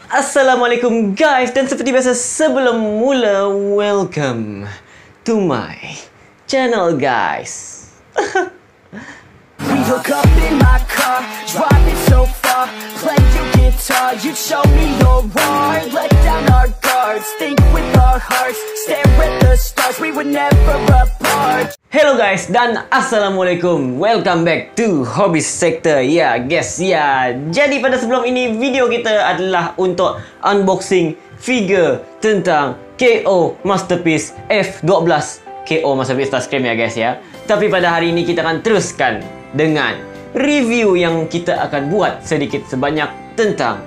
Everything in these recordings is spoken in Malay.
Assalamualaikum guys, dan seperti biasa sebelum mula, welcome to my channel guys. We hook up in my car, driving so far, play your guitar, you show me your art, let down our guards, think with our hearts, stare at the stars, we were never apart. Hello guys dan assalamualaikum, welcome back to Hobby Sector. Ya guys, ya. Jadi pada sebelum ini video kita adalah untuk unboxing figure tentang KO Masterpiece F12 KO Masterpiece Starscream ya guys ya. Tapi pada hari ini kita akan teruskan dengan review yang kita akan buat sedikit sebanyak tentang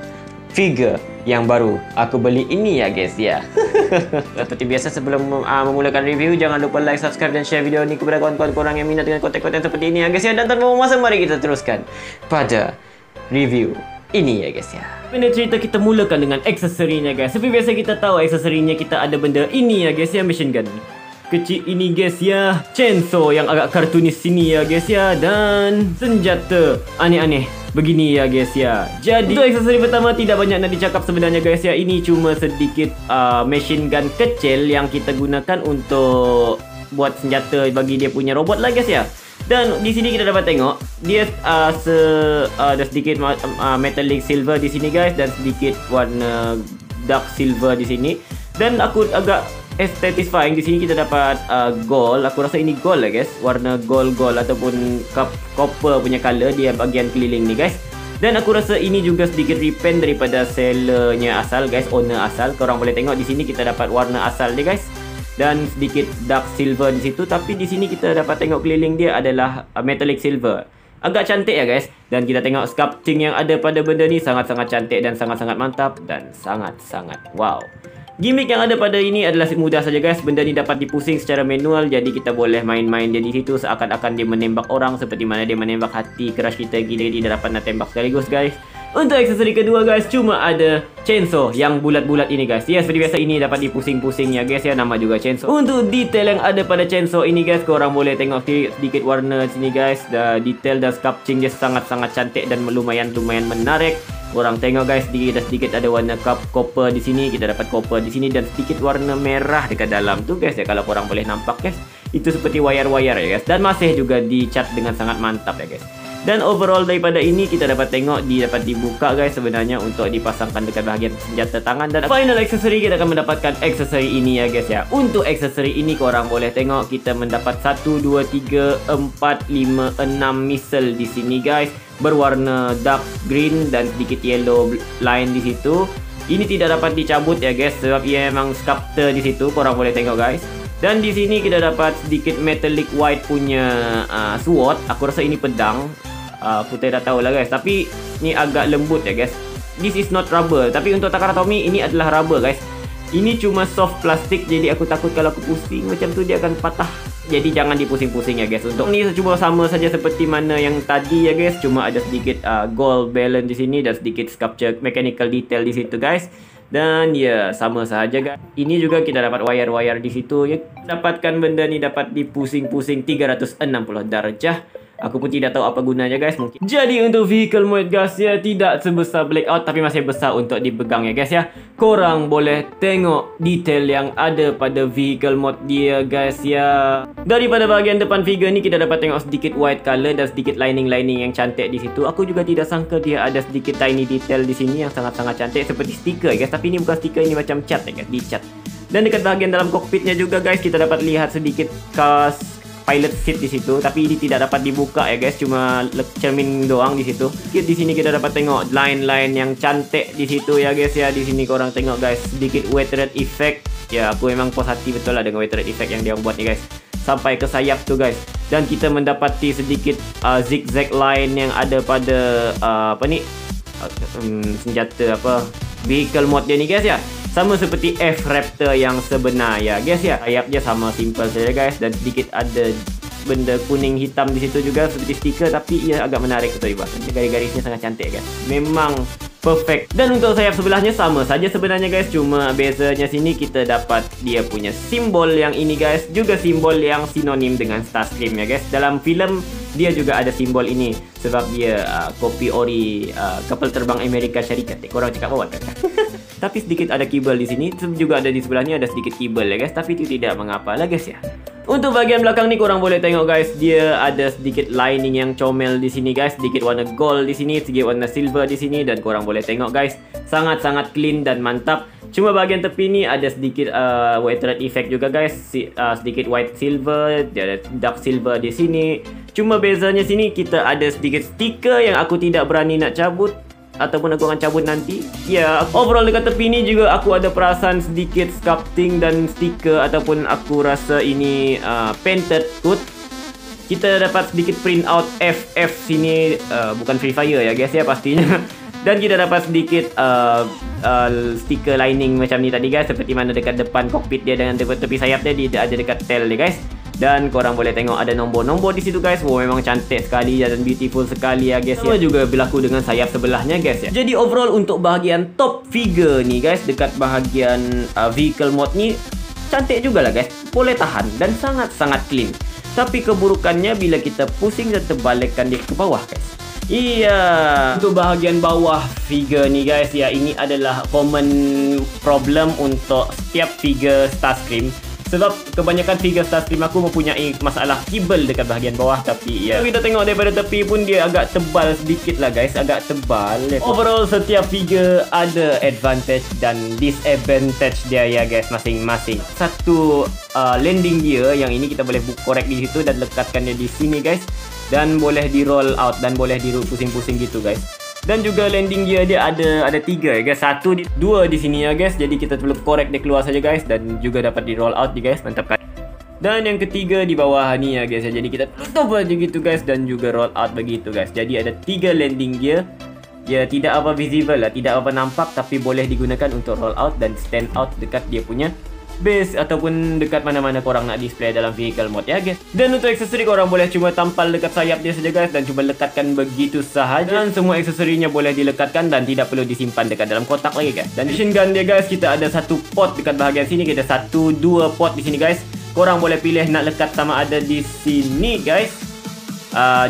figure yang baru aku beli ini ya guys ya. Seperti biasa sebelum memulakan review, jangan lupa like, subscribe dan share video ini kepada kawan-kawan korang yang minat dengan konten-konten seperti ini ya guys ya. Dan tanpa masa mari kita teruskan pada review ini ya guys ya. Benda cerita kita mulakan dengan aksesorinya guys. Seperti biasa kita tahu aksesorinya kita ada benda ini ya guys ya, machine gun kecil ini guys ya, chainsaw yang agak kartunis sini ya guys ya, dan senjata aneh-aneh begini ya guys ya. Jadi untuk aksesori pertama tidak banyak nak dicakap sebenarnya guys ya. Ini cuma sedikit machine gun kecil yang kita gunakan untuk buat senjata bagi dia punya robot lah guys ya. Dan di sini kita dapat tengok dia ada sedikit metallic silver di sini guys, dan sedikit warna dark silver di sini. Dan aku agak satisfying di sini kita dapat gold. Aku rasa ini gold lah guys, warna gold ataupun copper punya color dia bahagian keliling ni guys. Dan aku rasa ini juga sedikit repaint daripada sellernya asal guys, owner asal. Korang boleh tengok di sini kita dapat warna asal dia guys, dan sedikit dark silver di situ. Tapi di sini kita dapat tengok keliling dia adalah metallic silver. Agak cantik ya guys. Dan kita tengok sculpting yang ada pada benda ni sangat-sangat cantik dan sangat-sangat mantap dan sangat-sangat wow. Gimmick yang ada pada ini adalah mudah saja guys. Benda ni dapat dipusing secara manual, jadi kita boleh main-main dia di situ seakan-akan dia menembak orang, seperti mana dia menembak hati crush kita. Gila tidak dapat nak tembak sekaligus guys. Untuk aksesori kedua guys, cuma ada chainsaw yang bulat-bulat ini guys. Ya, seperti biasa ini dapat dipusing-pusing ya guys ya, nama juga chainsaw. Untuk detail yang ada pada chainsaw ini guys, korang boleh tengok sedikit warna sini guys. Detail dan sculpting dia sangat-sangat cantik dan lumayan menarik. Korang tengok guys, sedikit ada warna copper di sini, kita dapat copper di sini, dan sedikit warna merah dekat dalam tu guys ya, kalau korang boleh nampak guys. Itu seperti wire-wire ya guys, dan masih juga dicat dengan sangat mantap ya guys. Dan overall daripada ini kita dapat tengok dia dapat dibuka guys sebenarnya untuk dipasangkan dekat bahagian senjata tangan. Dan final aksesori kita akan mendapatkan aksesori ini ya guys ya. Untuk aksesori ini korang boleh tengok kita mendapat 1, 2, 3, 4, 5, 6 missile di sini guys, berwarna dark green dan sedikit yellow line di situ. Ini tidak dapat dicabut ya guys sebab ia memang sculptor di situ, korang boleh tengok guys. Dan di sini kita dapat sedikit metallic white punya sword. Aku rasa ini pedang. Aku tidak tahu lah guys, tapi ni agak lembut ya guys. This is not rubber, tapi untuk Takara Tomy ini adalah rubber guys. Ini cuma soft plastik, jadi aku takut kalau aku pusing macam tu dia akan patah. Jadi jangan dipusing-pusing ya guys. Untuk ni cuma sama saja seperti mana yang tadi ya guys, cuma ada sedikit gold balance di sini dan sedikit sculpture mechanical detail di situ guys. Dan ya sama sahaja guys. Ini juga kita dapat wire-wire di situ ya. Dapatkan benda ni dapat dipusing-pusing 360 darjah. Aku pun tidak tahu apa gunanya guys mungkin. Jadi untuk vehicle mode guys ya, tidak sebesar blackout tapi masih besar untuk dipegang ya guys ya. Korang boleh tengok detail yang ada pada vehicle mode dia guys ya. Daripada bahagian depan figure ni kita dapat tengok sedikit white color dan sedikit lining-lining yang cantik di situ. Aku juga tidak sangka dia ada sedikit tiny detail di sini yang sangat-sangat cantik seperti stiker guys. Tapi ini bukan stiker, ini macam cat ya guys, dicat. Dan dekat bahagian dalam kokpitnya juga guys kita dapat lihat sedikit pilot seat di situ, tapi ini tidak dapat dibuka ya guys, cuma cermin doang di situ. Di sini kita dapat tengok line-line yang cantik di situ ya guys ya. Di sini korang tengok guys, sedikit wet red effect. Ya, aku memang puas hati betul lah dengan wet red effect yang dia buat ni guys. Sampai ke sayap tu guys. Dan kita mendapati sedikit zigzag line yang ada pada senjata vehicle mode dia ni guys ya. Sama seperti F-Raptor yang sebenar ya guys ya. Sayap dia sama simple saja guys, dan sedikit ada benda kuning hitam di situ juga seperti stiker, tapi ia agak menarik betul ibas. Garis-garisnya sangat cantik guys. Memang perfect. Dan untuk sayap sebelahnya sama saja sebenarnya guys, cuma bezanya sini kita dapat dia punya simbol yang ini guys, juga simbol yang sinonim dengan Starscream ya guys. Dalam filem dia juga ada simbol ini sebab dia kopi ori kapal terbang Amerika Syarikat. Korang cakap apa kan? tapi sedikit ada kibel di sini, juga ada di sebelah ni ada sedikit kibel ya guys, tapi itu tidak mengapa lah guys ya. Untuk bahagian belakang ni korang boleh tengok guys, dia ada sedikit lining yang comel di sini guys, sedikit warna gold di sini, sedikit warna silver di sini, dan korang boleh tengok guys, sangat-sangat clean dan mantap. Cuma bahagian tepi ni ada sedikit white thread effect juga guys, sedikit white silver, dia ada dark silver di sini. Cuma bezanya sini kita ada sedikit stiker yang aku tidak berani nak cabut, ataupun aku akan cabut nanti. Ya, overall dekat tepi ni juga aku ada perasaan sedikit sculpting dan stiker, ataupun aku rasa ini painted coat. Kita dapat sedikit print out FF sini, bukan Free Fire ya guys ya pastinya. Dan kita dapat sedikit stiker lining macam ni tadi guys, seperti mana dekat depan kokpit dia dengan tepi sayap dia ada dekat tail dia guys. Dan korang boleh tengok ada nombor-nombor di situ guys. Wow, memang cantik sekali dan beautiful sekali ya guys. Sama juga berlaku dengan sayap sebelahnya guys ya. Jadi overall untuk bahagian top figure ni guys, dekat bahagian vehicle mode ni cantik juga lah guys. Boleh tahan dan sangat-sangat clean. Tapi keburukannya bila kita pusing dan terbalikkan dia ke bawah guys. Iya, untuk bahagian bawah figure ni guys ya, ini adalah common problem untuk setiap figure Starscream. Sebab kebanyakan figure Starscream aku mempunyai masalah kibel dekat bahagian bawah. Tapi ya, kita tengok daripada tepi pun dia agak tebal sedikit lah guys, agak tebal. Overall setiap figure ada advantage dan disadvantage dia ya guys masing-masing. Satu landing gear yang ini kita boleh korek di situ dan lekatkan dia di sini guys. Dan boleh di roll out dan boleh di pusing-pusing gitu guys. Dan juga landing gear dia ada 3 ya guys. 2 di sini ya guys. Jadi kita perlu korek dia keluar saja guys, dan juga dapat di roll out ya guys. Mantap kan. Dan yang ketiga di bawah ni ya guys. Jadi kita tutup aja gitu guys, dan juga roll out begitu guys. Jadi ada 3 landing gear. Ya tidak apa visible lah, tidak apa nampak, tapi boleh digunakan untuk roll out dan stand out dekat dia punya base ataupun dekat mana-mana korang nak display dalam vehicle mode ya guys. Dan untuk aksesori korang boleh cuma tampal dekat sayap dia saja guys, dan cuba lekatkan begitu sahaja. Dan semua aksesorinya boleh dilekatkan dan tidak perlu disimpan dekat dalam kotak lagi guys. Dan machine gun dia guys, kita ada satu port dekat bahagian sini, kita 1-2 port di sini guys. Korang boleh pilih nak lekat sama ada di sini guys,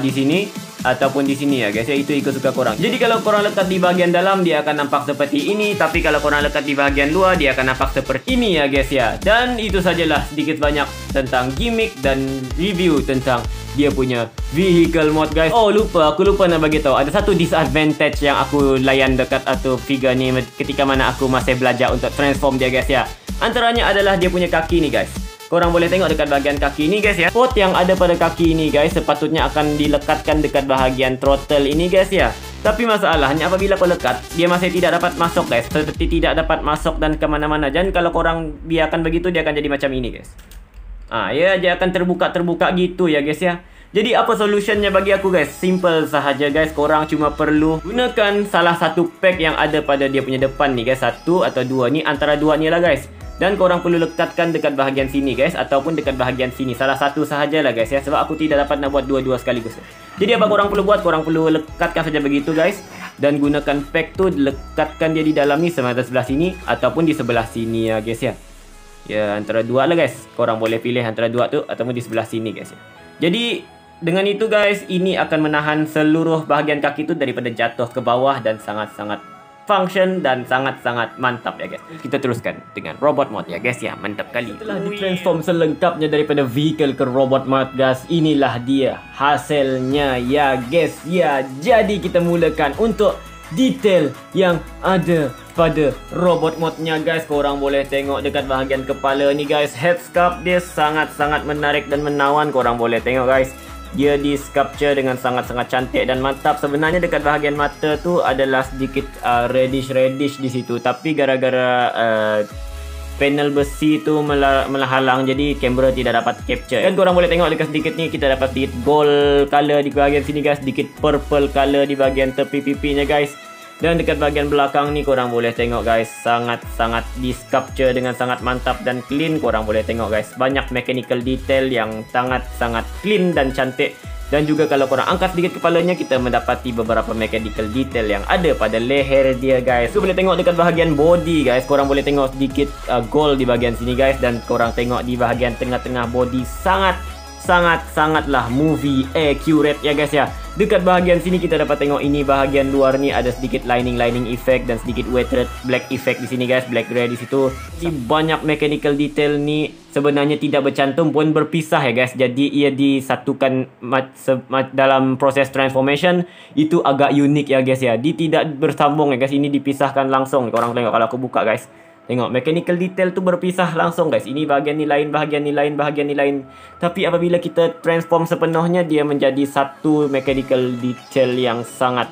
di sini ataupun di sini ya guys ya, itu ikut suka korang. Jadi kalau korang lekat di bahagian dalam dia akan nampak seperti ini, tapi kalau korang lekat di bahagian luar dia akan nampak seperti ini ya guys ya. Dan itu sajalah sedikit banyak tentang gimmick dan review tentang dia punya vehicle mode guys. Oh aku lupa nak bagi tahu, ada satu disadvantage yang aku layan dekat atau figure ni ketika mana aku masih belajar untuk transform dia guys ya. Antaranya adalah dia punya kaki ni guys. Korang boleh tengok dekat bahagian kaki ini guys ya. Port yang ada pada kaki ini guys sepatutnya akan dilekatkan dekat bahagian throttle ini guys ya. Tapi masalahnya apabila kau lekat, dia masih tidak dapat masuk guys. Seperti tidak dapat masuk dan kemana-mana. Dan kalau korang biarkan begitu, dia akan jadi macam ini guys. Ya, dia akan terbuka-terbuka gitu ya guys ya. Jadi apa solutionnya bagi aku guys? Simple sahaja guys. Korang cuma perlu gunakan salah satu pack yang ada pada dia punya depan ni guys. 1 atau 2 ni, antara 2 ni lah guys. Dan korang perlu lekatkan dekat bahagian sini guys, ataupun dekat bahagian sini. Salah satu sahajalah guys ya, sebab aku tidak dapat nak buat dua-dua sekaligus. Jadi apa korang perlu buat? Korang perlu lekatkan saja begitu guys. Dan gunakan pack tu, lekatkan dia di dalam ni, sama ada sebelah sini ataupun di sebelah sini ya guys ya. Ya, antara 2 lah guys. Korang boleh pilih antara 2 tu ataupun di sebelah sini guys ya. Jadi dengan itu guys, ini akan menahan seluruh bahagian kaki tu daripada jatuh ke bawah, dan sangat-sangat function dan sangat-sangat mantap ya guys. Kita teruskan dengan robot mode ya guys ya. Mantap kali. Setelah ditransform selengkapnya daripada vehicle ke robot mode guys, inilah dia hasilnya ya guys ya. Jadi kita mulakan untuk detail yang ada pada robot mode-nya guys. Korang boleh tengok dekat bahagian kepala ni guys. Head sculpt dia sangat-sangat menarik dan menawan. Korang boleh tengok guys, dia di sculpture dengan sangat-sangat cantik dan mantap. Sebenarnya dekat bahagian mata tu adalah sedikit reddish di situ, tapi gara-gara panel besi tu menghalang, jadi kamera tidak dapat capture. Dan korang boleh tengok dekat sedikit ni, kita dapat sedikit gold color di bahagian sini guys, sedikit purple color di bahagian tepi pipinya guys. Dan dekat bahagian belakang ni korang boleh tengok guys, sangat-sangat di sculpture dengan sangat mantap dan clean. Korang boleh tengok guys, banyak mechanical detail yang sangat-sangat clean dan cantik. Dan juga kalau korang angkat sedikit kepalanya, kita mendapati beberapa mechanical detail yang ada pada leher dia guys. So boleh tengok dekat bahagian body guys, korang boleh tengok sedikit gold di bahagian sini guys. Dan korang tengok di bahagian tengah-tengah body, sangatlah movie accurate ya guys ya. Dekat bahagian sini kita dapat tengok ini bahagian luar ni ada sedikit lining effect dan sedikit wetted black effect di sini guys, black gray di situ. Jadi banyak mechanical detail ni sebenarnya tidak bercantum pun berpisah ya guys. Jadi ia disatukan dalam proses transformation. Itu agak unik ya guys ya. Dia tidak bersambung ya guys. Ini dipisahkan langsung. Korang tengok kalau aku buka guys. Tengok mechanical detail tu berpisah langsung guys. Ini bahagian ni lain, bahagian ni lain, bahagian ni lain. Tapi apabila kita transform sepenuhnya, dia menjadi satu mechanical detail yang sangat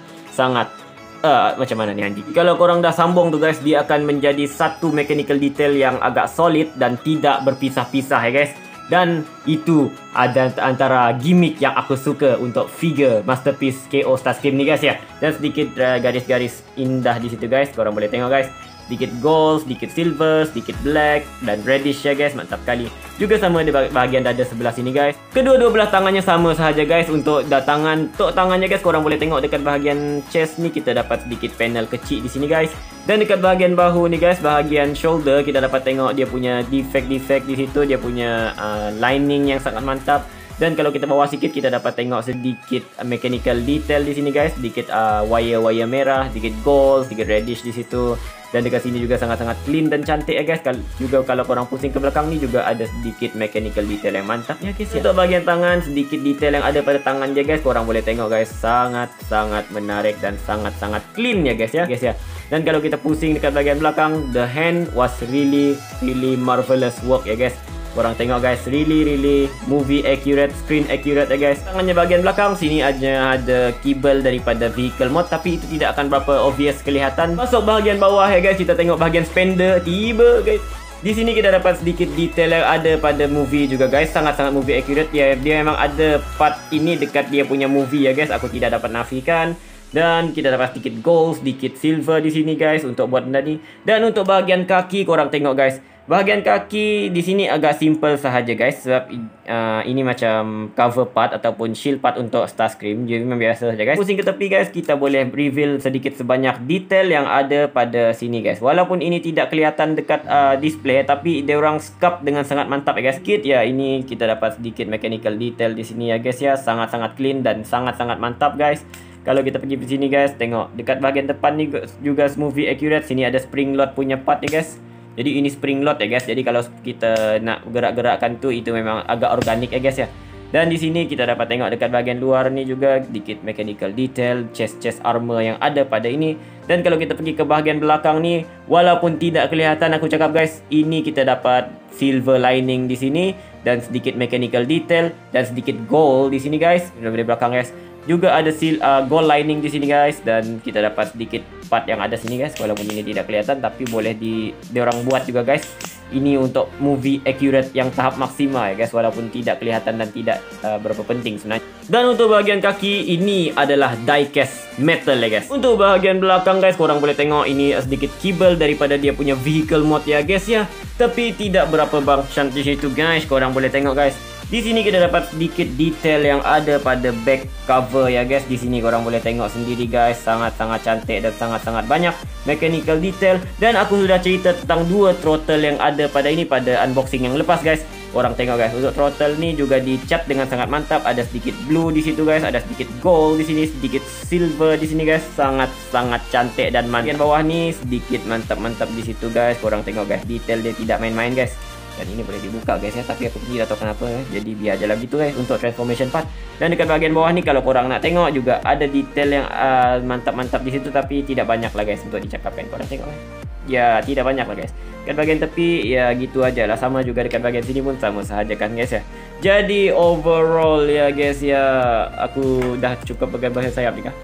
macam mana ni Andy? Kalau korang dah sambung tu guys, dia akan menjadi satu mechanical detail yang agak solid dan tidak berpisah-pisah ya guys. Dan itu ada antara gimmick yang aku suka untuk figure Masterpiece KO Starscream ni guys ya. Dan sedikit garis-garis indah di situ guys. Korang boleh tengok guys. Sedikit gold, sedikit silver, sedikit black dan reddish ya guys. Mantap kali. Juga sama di bahagian dada sebelah sini guys. Kedua-dua belah tangannya sama sahaja guys. Untuk tangannya guys, korang boleh tengok dekat bahagian chest ni kita dapat sedikit panel kecil di sini guys. Dan dekat bahagian bahu ni guys, bahagian shoulder kita dapat tengok dia punya defect di situ. Dia punya lining yang sangat mantap. Dan kalau kita bawah sikit kita dapat tengok sedikit mechanical detail di sini guys. Sedikit wire-wire merah, sedikit gold, sedikit reddish di situ. Dan dekat sini juga sangat-sangat clean dan cantik ya guys. Juga kalau korang pusing ke belakang ni juga ada sedikit mechanical detail yang mantap ya guys. Untuk bahagian tangan, sedikit detail yang ada pada tangan dia guys. Korang boleh tengok guys, sangat-sangat menarik dan sangat-sangat clean ya guys ya. Dan kalau kita pusing dekat bahagian belakang, the hand was really marvelous work ya guys. Korang tengok guys, really movie accurate, screen accurate ya guys. Tangannya bahagian belakang sini ada keyble daripada vehicle mode, tapi itu tidak akan berapa obvious kelihatan. Masuk bahagian bawah ya guys, kita tengok bahagian spender tiba guys. Di sini kita dapat sedikit detail yang ada pada movie juga guys, sangat-sangat movie accurate ya. Dia memang ada part ini dekat dia punya movie ya guys, aku tidak dapat nafikan. Dan kita dapat sedikit gold, sedikit silver di sini guys untuk buat benda ni. Dan untuk bahagian kaki korang tengok guys. Bahagian kaki di sini agak simple sahaja guys, sebab ini macam cover part ataupun shield part untuk Starscream. Jadi memang biasa saja guys. Pusing ke tepi guys, kita boleh reveal sedikit sebanyak detail yang ada pada sini guys. Walaupun ini tidak kelihatan dekat display, tapi dia orang sculpt dengan sangat mantap ya guys. Sedikit ya, ini kita dapat sedikit mechanical detail di sini ya guys ya. Sangat-sangat clean dan sangat-sangat mantap guys. Kalau kita pergi ke sini guys, tengok dekat bahagian depan ni juga movie accurate. Sini ada spring load punya part ya guys. Jadi ini spring load ya guys. Jadi kalau kita nak gerak-gerakkan tu, itu memang agak organik ya guys ya. Dan di sini kita dapat tengok dekat bahagian luar ni juga sedikit mechanical detail, chest armor yang ada pada ini. Dan kalau kita pergi ke bahagian belakang ni, walaupun tidak kelihatan aku cakap guys, ini kita dapat silver lining di sini dan sedikit mechanical detail dan sedikit gold di sini guys. Dari belakang guys. Juga ada gold lining di sini guys, dan kita dapat sedikit part yang ada sini guys. Walaupun ini tidak kelihatan, tapi boleh diorang buat juga guys. Ini untuk movie accurate yang tahap maksimal ya guys, walaupun tidak kelihatan dan tidak berapa penting sebenarnya. Dan untuk bahagian kaki, ini adalah die-cast metal ya guys. Untuk bahagian belakang guys, korang boleh tengok ini sedikit keyble daripada dia punya vehicle mode ya guys ya. Tapi tidak berapa function di situ guys. Korang boleh tengok guys. Di sini kita dapat sedikit detail yang ada pada back cover ya guys. Di sini korang boleh tengok sendiri guys, sangat-sangat cantik dan sangat-sangat banyak mechanical detail. Dan aku sudah cerita tentang dua throttle yang ada pada ini pada unboxing yang lepas guys. Korang tengok guys, untuk throttle ni juga dicat dengan sangat mantap. Ada sedikit blue di situ guys, ada sedikit gold di sini, sedikit silver di sini guys. Sangat-sangat cantik dan bagian bawah ni sedikit mantap-mantap di situ guys. Korang tengok guys, detail dia tidak main-main guys. Dan ini boleh dibuka guys ya, tapi aku tidak tahu kenapa jadi biar aja lah gitu guys untuk transformation part. Dan dekat bahagian bawah ni kalau korang nak tengok juga ada detail yang mantap-mantap di situ, tapi tidak banyak lah guys untuk dicakapkan. Korang tengok guys. Ya, tidak banyak lah guys. Dekat bahagian tepi ya gitu aja lah, sama juga dekat bahagian sini pun sama sahaja kan guys ya. Jadi overall ya guys ya, aku dah cukup pegang bahagian sayap ni kah?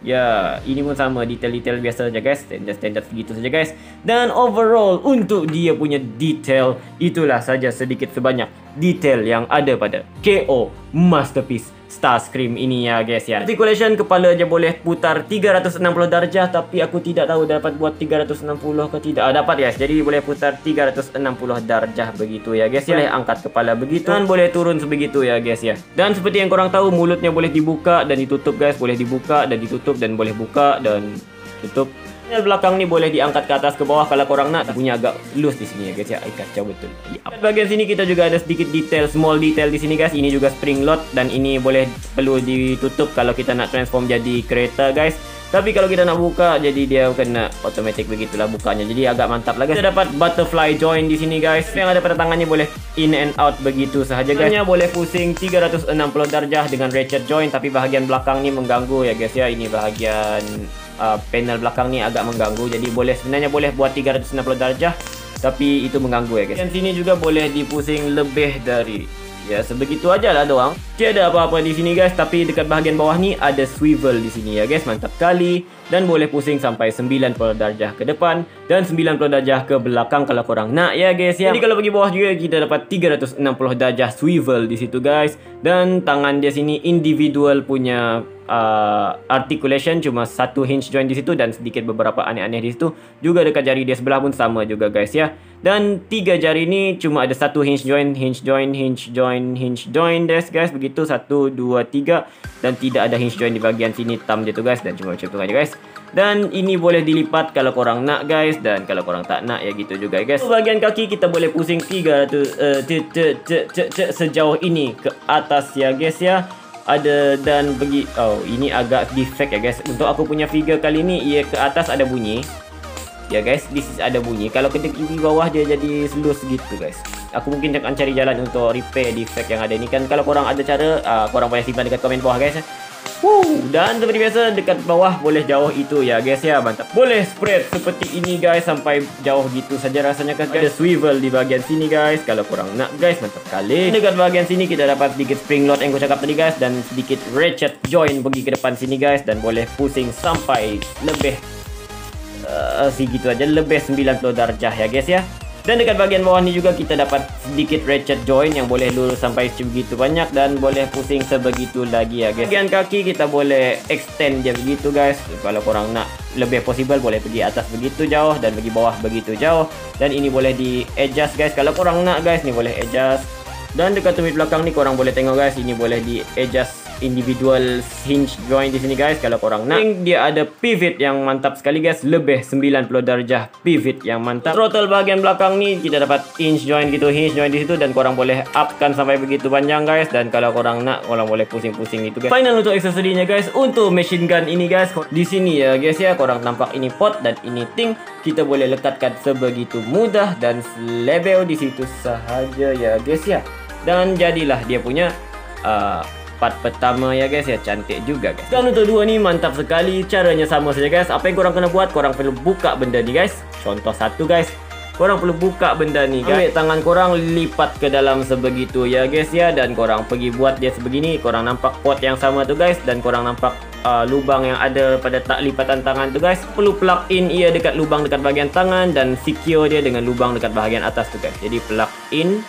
Ya, ini pun sama, detail-detail biasa saja guys, standard segitu saja guys. Dan overall untuk dia punya detail, itulah saja sedikit sebanyak detail yang ada pada KO Masterpiece Starscream ini ya guys ya. Articulation kepala je boleh putar 360 darjah, tapi aku tidak tahu dapat buat 360 ke tidak. Dapat guys, jadi boleh putar 360 darjah begitu ya guys. Boleh angkat kepala begitu dan boleh turun sebegitu ya guys ya. Dan seperti yang korang tahu, mulutnya boleh dibuka dan ditutup guys, boleh dibuka dan ditutup dan boleh buka dan tutup. Belakang ni boleh diangkat ke atas ke bawah kalau korang nak. Punya agak loose di sini ya guys ya. Kacau betul. Bahagian sini kita juga ada sedikit detail, small detail di sini guys. Ini juga spring load dan ini boleh perlu ditutup kalau kita nak transform jadi kereta guys. Tapi kalau kita nak buka, jadi dia kena automatic begitulah bukanya. Jadi agak mantap lah guys. Kita dapat butterfly joint di sini guys. Yang ada pada tangannya boleh in and out begitu sahaja guys. Hanya boleh pusing 360 darjah dengan ratchet joint. Tapi bahagian belakang ni mengganggu ya guys ya. Ini bahagian panel belakang ni agak mengganggu. Jadi sebenarnya boleh buat 360 darjah. Tapi itu mengganggu ya guys. Dan sini juga boleh dipusing lebih dari... Ya, sebegitu aja lah doang. Tiada apa-apa di sini guys. Tapi dekat bahagian bawah ni ada swivel di sini ya guys. Mantap kali. Dan boleh pusing sampai 90 darjah ke depan dan 90 darjah ke belakang kalau korang nak ya guys ya. Jadi kalau pergi bawah juga kita dapat 360 darjah swivel di situ guys. Dan tangan dia sini individual punya articulation, cuma satu hinge joint di situ dan sedikit beberapa aneh-aneh di situ. Juga dekat jari dia sebelah pun sama juga guys ya. Dan 3 jari ni cuma ada satu hinge joint, hinge joint, hinge joint, hinge joint guys. Begitu 1, 2, 3 dan tidak ada hinge joint di bahagian sini thumb dia tu guys. Dan cuma macam tu aja guys. Dan ini boleh dilipat kalau korang nak guys. Dan kalau korang tak nak ya gitu juga guys. Bahagian kaki kita boleh pusing 300 sejauh ini ke atas ya guys ya. Ada dan bagi ini agak defect ya guys. Untuk aku punya figure kali ni ia ke atas ada bunyi. Ya guys, this is ada bunyi. Kalau kita di bawah dia jadi loose gitu guys. Aku mungkin akan cari jalan untuk repair defect yang ada ni kan. Kalau korang ada cara, korang boleh simpan dekat komen bawah guys. Dan seperti biasa dekat bawah boleh jauh itu ya guys ya. Mantap. Boleh spread seperti ini guys sampai jauh gitu saja rasanya guys. Ada swivel di bahagian sini guys. Kalau korang nak guys, mantap kali. Dekat bahagian sini kita dapat sedikit spring load yang aku cakap tadi guys. Dan sedikit ratchet joint pergi ke depan sini guys. Dan boleh pusing sampai lebih segitu aja, lebih 90 darjah ya guys ya. Dan dekat bahagian bawah ni juga kita dapat sedikit ratchet joint yang boleh lurus sampai sebegitu banyak dan boleh pusing sebegitu lagi ya guys. Bahagian kaki kita boleh extend dia begitu guys. Kalau korang nak lebih possible boleh pergi atas begitu jauh dan pergi bawah begitu jauh. Dan ini boleh di adjust guys. Kalau korang nak guys, ni boleh adjust. Dan dekat tumit belakang ni korang boleh tengok guys, ini boleh di adjust individual hinge joint di sini guys. Kalau korang nak, dia ada pivot yang mantap sekali guys, lebih 90 darjah pivot yang mantap. Throttle bahagian belakang ni kita dapat hinge joint gitu, hinge joint di situ dan korang boleh upkan sampai begitu panjang guys. Dan kalau korang nak, korang boleh pusing-pusing gitu guys. Final untuk aksesorinya guys, untuk machine gun ini guys, di sini ya guys ya, korang nampak ini pot dan ini ting. Kita boleh lekatkan sebegitu mudah dan selebel di situ sahaja ya guys ya. Dan jadilah dia punya part pertama ya guys ya. Cantik juga guys. Dan untuk dua ni mantap sekali. Caranya sama saja guys. Apa yang korang kena buat, korang perlu buka benda ni guys. Contoh satu guys, korang perlu buka benda ni guys. Ambil tangan korang, lipat ke dalam sebegitu ya guys ya. Dan korang pergi buat dia sebegini. Korang nampak pot yang sama tu guys. Dan korang nampak lubang yang ada pada tak lipatan tangan tu guys. Perlu plug in ia dekat lubang dekat bahagian tangan. Dan secure dia dengan lubang dekat bahagian atas tu guys. Jadi plug in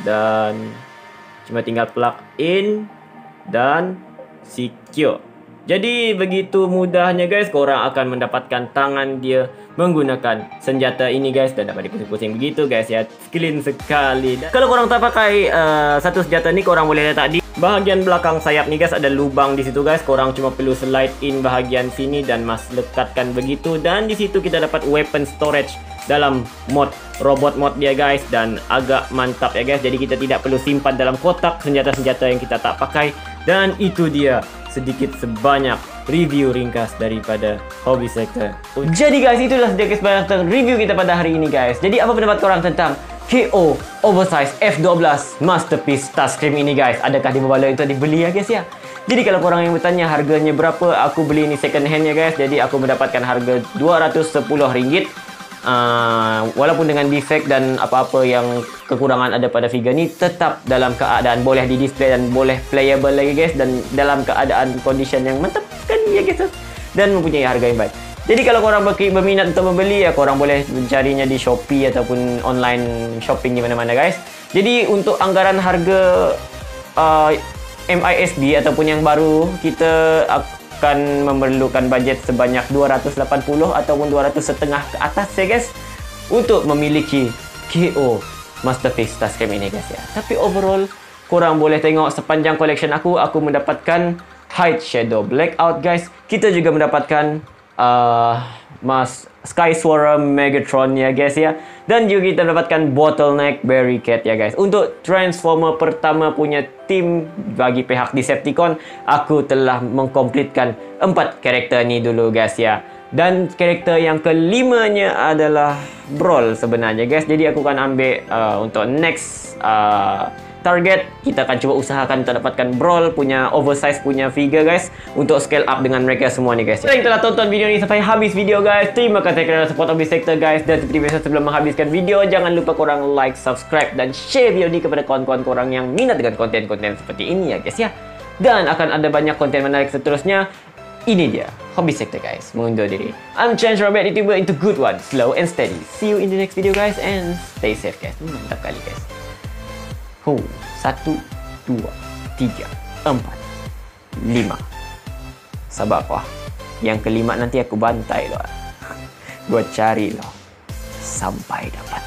dan cuma tinggal plug in dan secure. Jadi begitu mudahnya guys, korang akan mendapatkan tangan dia menggunakan senjata ini guys. Dan dapat dipusing-pusing begitu guys ya. Clean sekali. Dan kalau korang tak pakai satu senjata ni, korang boleh letak di bahagian belakang sayap ni guys. Ada lubang di situ guys. Korang cuma perlu slide in bahagian sini dan lekatkan begitu. Dan di situ kita dapat weapon storage dalam mod robot mod dia guys. Dan agak mantap ya guys. Jadi kita tidak perlu simpan dalam kotak senjata-senjata yang kita tak pakai. Dan itu dia sedikit sebanyak review ringkas daripada Hobby Sector. Jadi guys, itulah sedikit sebanyak review kita pada hari ini guys. Jadi apa pendapat korang tentang KO Oversize F12 Masterpiece Touchscreen ini guys? Adakah dia berbaloi untuk dibeli ya guys ya? Jadi kalau korang yang bertanya harganya berapa, aku beli ini second hand ya guys. Jadi aku mendapatkan harga RM210. Walaupun dengan defect dan apa-apa yang kekurangan ada pada figure ni, tetap dalam keadaan boleh di display dan boleh playable lagi guys. Dan dalam keadaan condition yang mantap kan ya guys. Dan mempunyai harga yang baik. Jadi kalau korang berminat untuk membeli ya, korang boleh mencarinya di Shopee ataupun online shopping di mana-mana guys. Jadi untuk anggaran harga MISB ataupun yang baru, kita akan memerlukan bajet sebanyak 280 ataupun 200 setengah ke atas ya guys untuk memiliki KO Masterpiece Touchscreen ini guys ya. Tapi overall korang boleh tengok sepanjang collection aku mendapatkan Hide Shadow Blackout guys. Kita juga mendapatkan Sky Swarm Megatron ya guys ya. Dan juga kita dapatkan Bottleneck Barricade ya guys. Untuk Transformer pertama punya tim bagi pihak Decepticon, aku telah mengkomplitkan 4 karakter ni dulu guys ya. Dan karakter yang kelimanya adalah Brawl sebenarnya guys. Jadi aku akan ambil untuk next target, kita akan coba usahakan untuk dapatkan Brawl punya oversize punya figure guys, untuk scale up dengan mereka semua ni guys. Jadi telah tonton video ni sampai habis video guys. Terima kasih kerana support Hobby Sector guys. Dan seperti biasa sebelum menghabiskan video, jangan lupa korang like, subscribe dan share video ni kepada kawan-kawan korang yang minat dengan konten-konten seperti ini ya guys ya. Dan akan ada banyak konten menarik seterusnya. Ini dia Hobby Sector guys, mengundur diri. I'm Chance Robert, YouTuber into good one, slow and steady. See you in the next video guys, and stay safe guys. Mantap kali guys. 1, 2, 3, 4, 5. Sabar kau. Yang kelima nanti aku bantai loh. Gua cari loh sampai dapat.